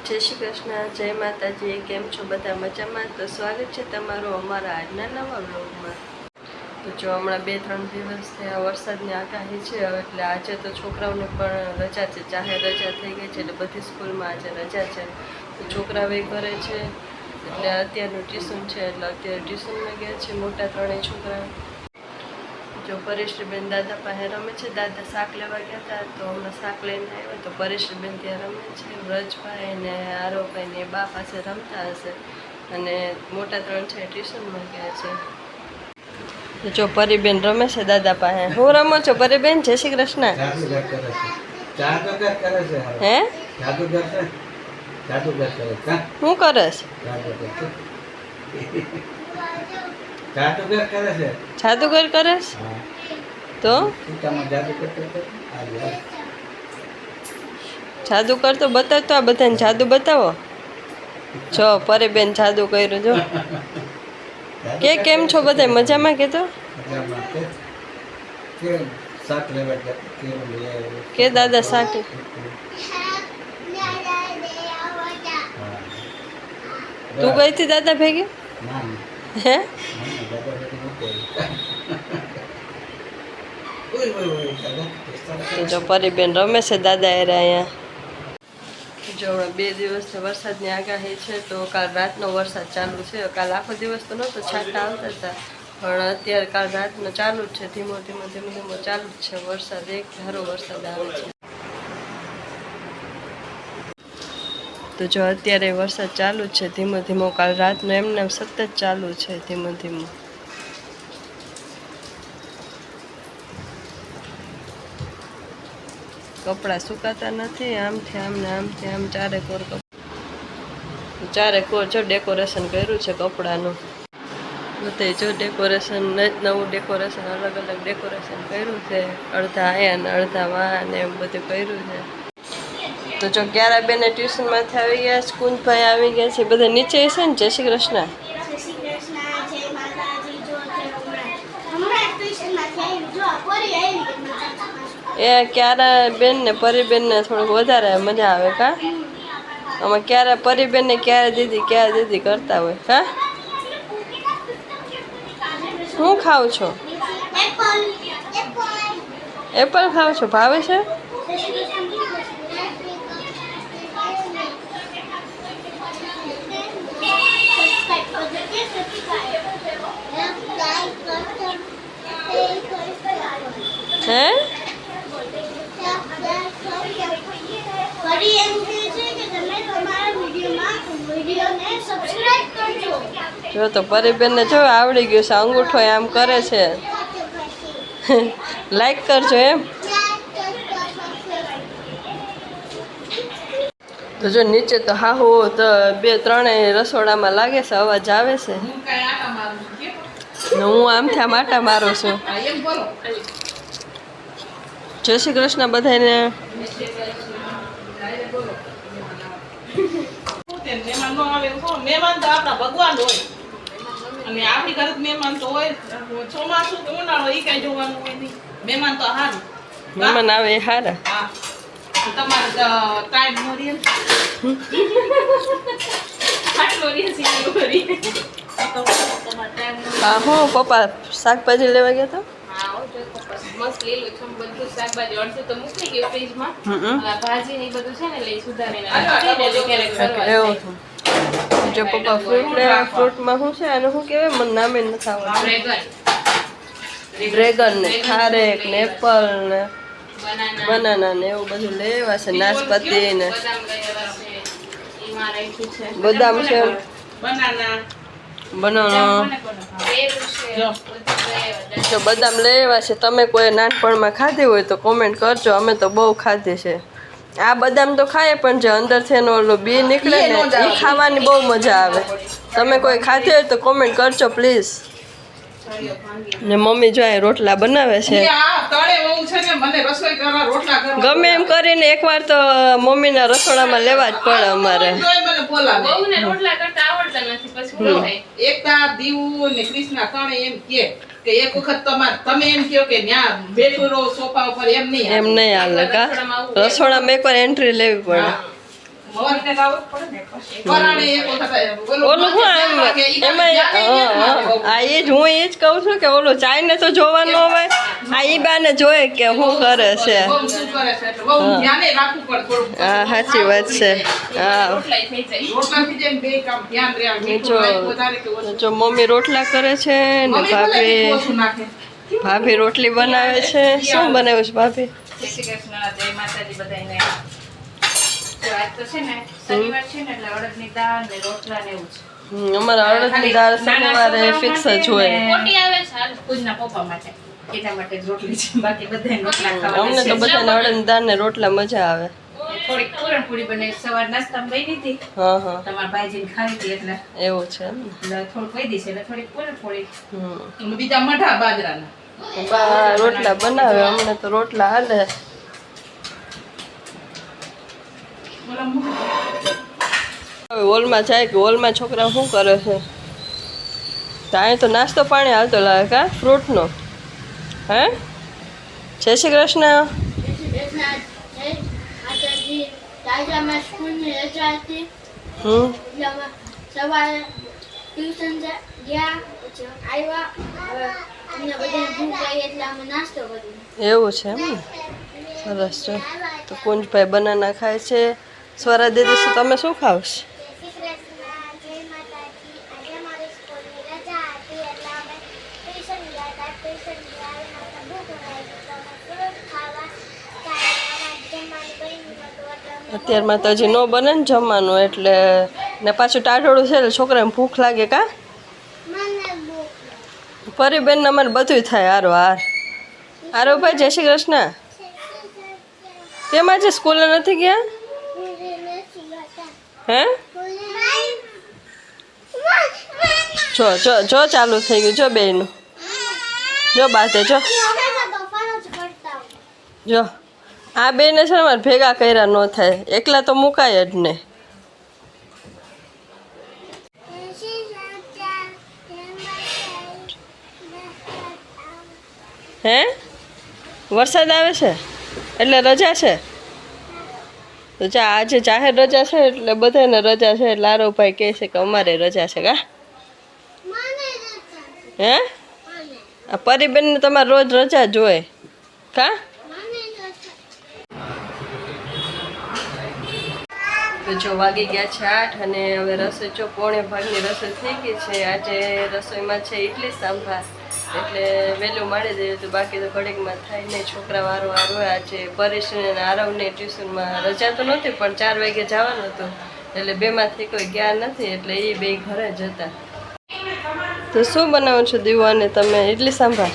જય શ્રી કૃષ્ણ, જય માતાજી. કેમ છો બધા? મજામાં? તો સ્વાગત છે તમારું અમારા આજના નવા વ્લોગમાં. તો જો હમણાં 2-3 દિવસ થયા વરસાદની આગાહી છે, એટલે આજે તો છોકરાઓને પણ રજા છે, જાહેર રજા થઈ ગઈ છે, એટલે બધી સ્કૂલમાં આજે રજા છે. તો છોકરાઓ ઘરે છે, એટલે અત્યારનું ટ્યુશન છે, એટલે અત્યારે ટ્યુશનમાં ગયા છે મોટા ત્રણેય છોકરા. જો પરેશબેન દાદા પાસે રમે છે, દાદા શાક લેવા ગયા હતા, તો હમણાં શાક લઈને આવ્યા. તો પરેશબેન ત્યાં રમે છે, વ્રજભાઈ ને આરોભાઈ ને બા પાસે રમતા હશે, અને મોટા ત્રણ છે ટ્યુશનમાં ગયા છે. તો જો પરીબેન રમે છે દાદા પાસે. હું રમો છો પરીબેન? જય શ્રી કૃષ્ણ. હે શું કરસ? જાદુગર કરસ? તો જાદુ કરતો બતાવ તો, આ બધાને જાદુ બતાવો. જો પરીબેન જાદુ કર્યું. જો કે કેમ છો બધા? મજામાં? કે તો કે દાદા શાક તું ગઈ હતી દાદા ભેગી? હે જો પરીબેન રમે છે દાદા એરા અહીંયા. જો હમણાં 2 દિવસથી વરસાદની આગાહી છે, તો કાલ રાતનો વરસાદ ચાલુ છે. કાલ આખો દિવસ તો નહોતો, છાંટા આવતા હતા, પણ અત્યારે કાલ રાતનો ચાલુ જ છે. ધીમો ધીમો ચાલુ જ છે વરસાદ. એક ધારો વરસાદ આવે છે. તો જો અત્યારે વરસાદ ચાલુ જ છે ધીમો ધીમો. કાલ રાતનો એમને સતત ચાલુ છે ધીમો ધીમો. કપડાં સુકાતા નથી. આમથી આમ ને આમથી આમ ચારે કોર જો ડેકોરેશન કર્યું છે કપડાનું. બધે જો ડેકોરેશન, નવું ડેકોરેશન, અલગ અલગ ડેકોરેશન કર્યું છે. અડધા આયા ને અડધા વાહ ને એમ બધું કર્યું છે. તો જો ક્યારા બેને ટ્યુશનમાંથી આવી ગયા, કુંજભાઈ આવી ગયા છે, બધા નીચે છે ને. જય શ્રી કૃષ્ણ. એ ક્યારા બેન ને પરીબેન ને થોડુંક વધારે મજા આવે કા? આમાં ક્યારે પરીબેન ને ક્યારે દીદી કરતા હોય કા? શું ખાવ છો? એપલ ખાવ છો? ભાવે છે? હે જો તો પરીબેન ને જો આવડી ગયું છે, અંગૂઠો આમ કરે છે. લાઈક કરજો એમ. તો જો નીચે તો હાહુ તો 2-3 રસોડામાં લાગે છે, અવાજ આવે છે. હું આમથી આમ આટા મારું છું. જય શ્રી કૃષ્ણ બધાને. મહેમાન તો આપણા ભગવાન હોય, અને આપણી ઘરે મહેમાન તો હોય. ચોમાસું કે ઉનાળો એ કઈ જોવાનું હોય નહીં. મહેમાન તો હારું, મહેમાન આવે એ હારા. હા, તમારે ટાઈમ નો રહે. હા, હું પપ્પા શાકભાજી લેવા ગયા હતા. મસ્ત લીલું છમ બધું શાકભાજી અડધું તો મૂકી ગયું ફ્રીજમાં. ભાજી ને બધું છે ને લઈ સુધારીને એવું. જો પપ્પા ફ્રૂટમાં શું છે આનું શું કહેવાય? મને નામે નથી આવડતું. ડ્રેગન ને ખારેક ને એપલ ને બનાના ને એવું બધું લેવા છે. નાશપતી ને બદામ છે, બનાના. જો બદામ લેવા છે. તમે કોઈ નાનપણમાં ખાધી હોય તો કોમેન્ટ કરજો. અમે તો બહુ ખાધી છે. આ બદામ તો ખાય, પણ જે અંદરથી એનો ઓલો બી નીકળે ને એ ખાવાની બહુ મજા આવે. તમે કોઈ ખાધી હોય તો કોમેન્ટ કરજો પ્લીઝ. ને મમ્મી જો રોટલા બનાવે છે. ગમે એમ કરીને એકવાર તો મમ્મીના રસોડામાં લેવા જ પડે અમારે. કે એક વખત તમે એમ કહો કે ન્યા બેઠું રહો સોફા ઉપર, એમ નહીં હાલે કા. રસોડામાં એકવાર એન્ટ્રી લેવી પડે. તમને લાવવું પડે ને પરાણે એક વખત ઓલું શું એમાં આ એ જ હું એ જ કહું છું કે ઓલું ચાઈને તો જોવાનું હવે આ ઈ બાને જોયે કે શું કરે છે. બહુ શું કરે છે એટલે બહુ ધ્યાને રાખવું પડે થોડું. હા સાચી વાત છે. હા રોટલાય થઈ જાય. રોટલાથી જેમ બે કામ ધ્યાન રહે. મીઠું નાખ્યું વધારે કે ઓછું. જો મમ્મી રોટલા કરે છે ને મમ્મી ભલે મીઠું ઓછું નાખે. ભાભી રોટલી બનાવે છે. શું બનાવ્યું છે ભાભી? જય શ્રી કૃષ્ણ, જય માતાજી બધાયને. તો આજ તો છે ને શનિવાર છે ને એટલે અડદની દાળ ને રોટલા ને એવું છે. અમારા અડદની દાળ શનિવારે ફિક્સ જ હોય. ખોટી આવે છે હાલ પૂજના પપ્પા માટે. એના માટે જ રોટલી છે, બાકી બધાય રોટલા ખાવાના અમને તો બધાને અડદની દાળ ને રોટલા મજા આવે. થોડીક પૂરણપૂરી બનાવી સવાર નાસ્તામાં બની હતી. હા હા તમારા ભાઈજીને ખાવી હતી એટલે એવું છે એમ ને. થોડુંક વહી દીશે એટલે થોડીક પૂરણપૂરી. અને બીજા મઠા બાજરાના. બા રોટલા બનાવે અમને તો રોટલા હાલે. હવે હોલમાં જાય કે હોલમાં છોકરા શું કરે છે? ત્યાં તો નાસ્તો પાણી હાલતો લાગે કા ફ્રૂટનો. હે જય શ્રી કૃષ્ણ. સવારે ટ્યુશન ગયા પછી આવ્યા હવે અમને બધાને ભૂખ લાગી એટલે અમે નાસ્તો કર્યો. એવું છે એમ ને. સરસ છે. તો કુંજભાઈ બનાના ખાય છે. સ્વરા દીદી શું તમે શું ખાવ છો? અત્યારમાં તો હજી ન બને ને જમવાનું એટલે ને પાછું ટાઢોળું છે એટલે છોકરાને ભૂખ લાગે કા? પરીબેન ને અમારે બધું થાય હારો હાર. હારો ભાઈ જય શ્રી કૃષ્ણ. કેમ આજે સ્કૂલે નથી ગયા? હે જો જો જો ચાલુ થઈ ગયું જો બેયનું. જો બાતે જો જો આ બેને છે ને મારે ભેગા કર્યા ન થાય, એકલા તો મુકાય જ ને. હે વરસાદ આવે છે એટલે રજા છે? તો જા આજે જાહેર રજા છે એટલે બધાને રજા છે એટલે આરોભાઈ કહે છે કે અમારે રજા છે કા? હે આ પરીબેનને તમારે રોજ રજા જ હોય કા? તો જો વાગી ગયા છે 8 અને હવે રસોઈ જો 7:45ની રસોઈ થઈ ગઈ છે. આજે રસોઈમાં છે ઇડલી સાંભાર એટલે વહેલું મારી દઈએ તો બાકી તો ઘડીકમાં થાય નહીં. છોકરા વારો હોય. આજે પરેશને આરવને ટ્યુશનમાં રજા તો નહોતી પણ 4 વાગે જવાનું હતું એટલે બેમાંથી કોઈ ગયા નથી એટલે એ બે ઘરે જ હતા. તો શું બનાવો છો દીવાને તમે? ઇડલી સાંભાર?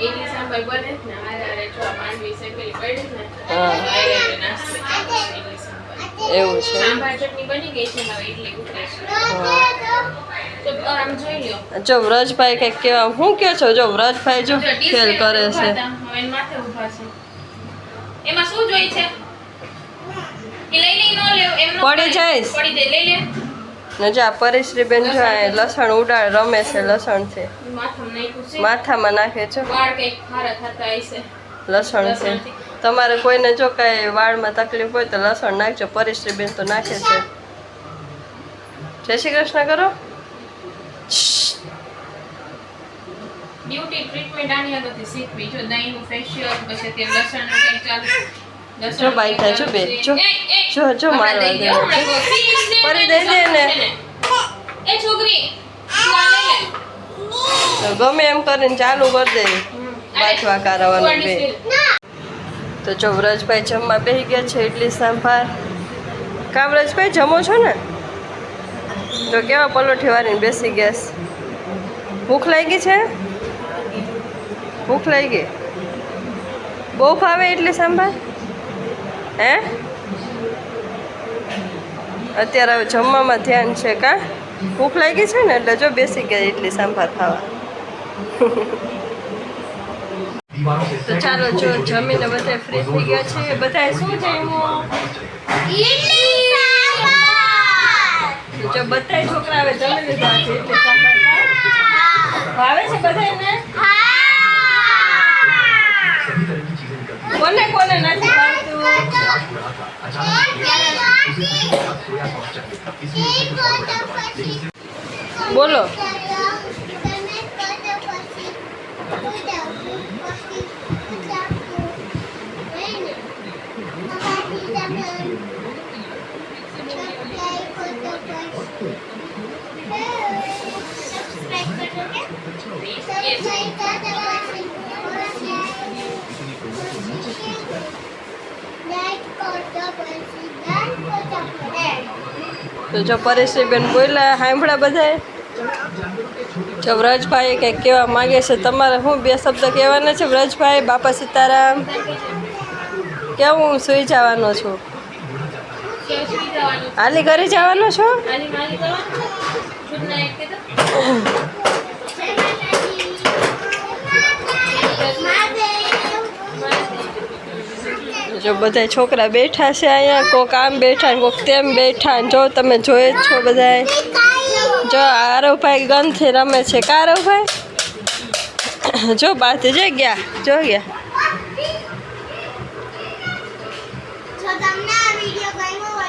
ઇડલી સાંભાર બને ને આજે જો માંડવી શેકેલી પડી ને હા આયરે નાસ્તો ઇડલી સાંભાર. એવું છે. સાંભાર ચટણી બની ગઈ છે હવે ઇડલી ઉતરે છે. તો આમ જોઈ લ્યો. જો વ્રજભાઈ કંઈક કેવા હું કહો છો? જો વ્રજભાઈ જો ખેલ કરે છે. હવે માથે ઊભા છે. એમાં શું જોઈ છે? એ લઈ લઈ નો લેવ એમ નો પડી જાઈશ. પડી દે લઈ લે. ને જો આ પરેશરીબેન જો આ લસણ ઉડાડ રમે છે લસણથી. માથામાં નાખ્યું છે. માથામાં નાખે છે. વાળ કઈક ખારા થતા હશે. લસણથી. તમારે કોઈને જો કાંઈ વાળમાં તકલીફ હોય તો લસણ નાખજો. પરેશરીબેન તો નાખે છે. જય શ્રી કૃષ્ણ કરો. બ્યુટી ટ્રીટમેન્ટ આની આગળથી શીખવી. જો દહીંનું ફેશિયલ પછી તે લસણનું કંઈક ચાલુ. જો બાઈ થાય જો બે જો જો જો મારવા દે પરી દઈ દે ને. એ છોકરી તું આ લઈ લે. તો ગમે એમ કરીને ચાલુ કરી દે બાથવા કારવાનું બે. તો જો વ્રજભાઈ જમવા બેસી ગયા છે ઇડલી સાંભાર. કા વ્રજભાઈ જમો છો ને? તો કેવા પલોઠી વાળીને બેસી ગયા છે. ભૂખ લાગી છે? ભૂખ લાગી? બહુ ભાવે ઇડલી સાંભાર? હે અત્યારે હવે જમવામાં ધ્યાન છે કા? ભૂખ લાગી છે ને એટલે જો બેસી ગયા ઇડલી સાંભાર ખાવા. તો ચાલો જો જમીને બધા ફ્રી થઈ ગયા છે. બધાએ શું જમ્યું? જો બધા છોકરા હવે જમી લીધા છે ઇડલી સાંભાર ભાવે છે બધાને? કોને કોને નથી ભાવતું? બોલો. તો જો પરેશભાઈ બોલ્યા સાંભળ્યા બધાએ. જો વ્રજભાઈ કંઈક કહેવા માંગે છે. તમારે શું બે શબ્દ કહેવાના છે વ્રજભાઈ? બાપા સીતારામ. કેવું સુઈ જવાનો છું? હાલી ઘરે જવાનો છો? જો બધા છોકરા બેઠા છે અહીંયા. કોક આમ બેઠા ને કોક તેમ બેઠા ને જો તમે જોઈ જ છો બધાએ. જો આરવભાઈ ગનથી રમે છે. કારવભાઈ જો બાથી જો ગયા. જો તમને આ વિડીયો ગમ્યો